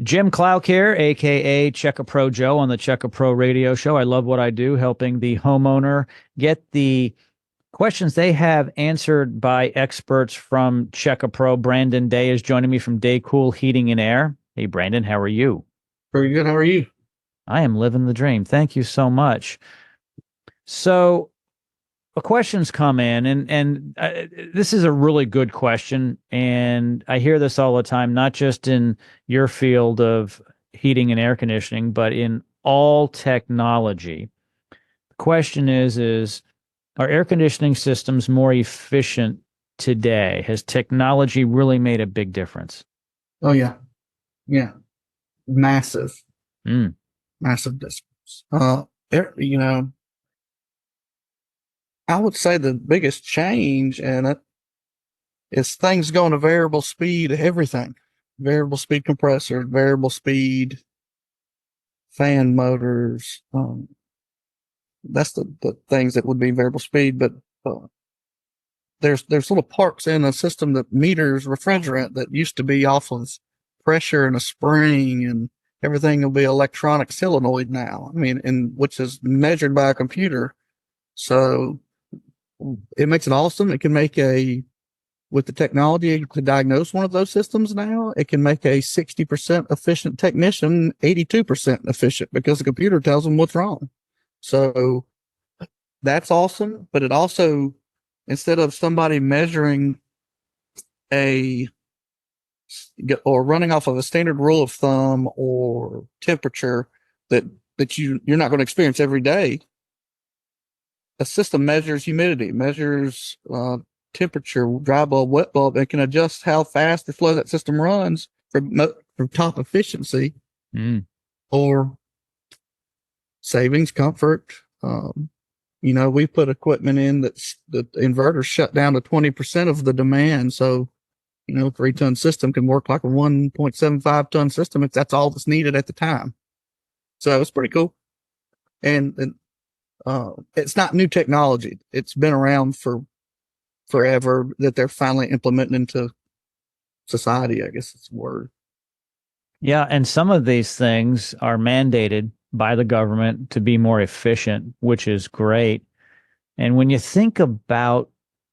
Jim Klauck here, aka Checka Pro Joe on the Checka Pro Radio Show. I love what I do, helping the homeowner get the questions they have answered by experts from Checka Pro. Brandon Day is joining me from Daycool Heating and Air. Hey, Brandon, how are you? Very good. How are you? I am living the dream. Thank you so much. So, questions come in, and this is a really good question, and I hear this all the time, not just in your field of heating and air conditioning, but in all technology. The question is are air conditioning systems more efficient today? Has technology really made a big difference? Oh yeah, yeah, massive, Mm. massive difference. You know, I would say the biggest change in it is things going to variable speed. Everything, variable speed compressor, variable speed fan motors. That's the things that would be variable speed. But uh, there's little parts in a system that meters refrigerant that used to be off of pressure and a spring, and everything will be electronic solenoid now. I mean, and which is measured by a computer. So it makes it awesome. It can make with the technology to diagnose one of those systems now, it can make a 60% efficient technician 82% efficient because the computer tells them what's wrong. So that's awesome. But it also, instead of somebody measuring a or running off of a standard rule of thumb or temperature that you're not going to experience every day, a system measures humidity, measures temperature, dry bulb, wet bulb, and can adjust how fast the flow that system runs for top efficiency Mm. or savings, comfort. We put equipment in that's the inverters shut down to 20% of the demand. So, 3-ton system can work like a 1.75-ton system if that's all that's needed at the time. So it's pretty cool. And it's not new technology. It's been around for forever that they're finally implementing into society, I guess it's the word. Yeah, and some of these things are mandated by the government to be more efficient, which is great. And when you think about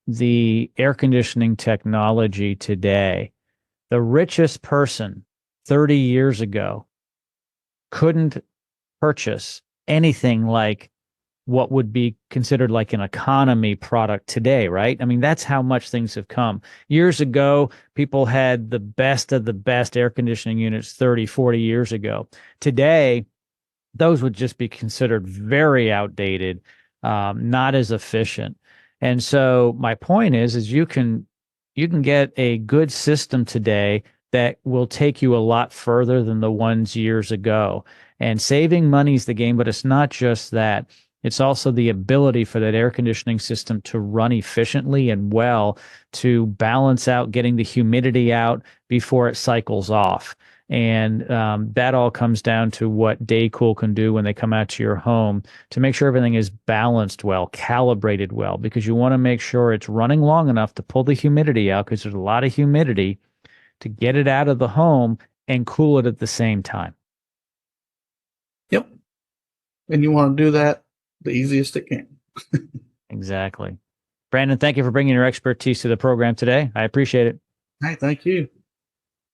the air conditioning technology today, the richest person 30 years ago couldn't purchase anything like what would be considered like an economy product today, right? I mean, that's how much things have come. Years ago, people had the best of the best air conditioning units 30, 40 years ago. Today, those would just be considered very outdated, not as efficient. And so my point is you can get a good system today that will take you a lot further than the ones years ago. And saving money is the game, but it's not just that. It's also the ability for that air conditioning system to run efficiently and well to balance out getting the humidity out before it cycles off. And that all comes down to what Daycool can do when they come out to your home to make sure everything is balanced well, calibrated well, because you want to make sure it's running long enough to pull the humidity out because there's a lot of humidity to get it out of the home and cool it at the same time. Yep. And you want to do that the easiest it can. Exactly. Brandon, thank you for bringing your expertise to the program today. I appreciate it. Hey, thank you.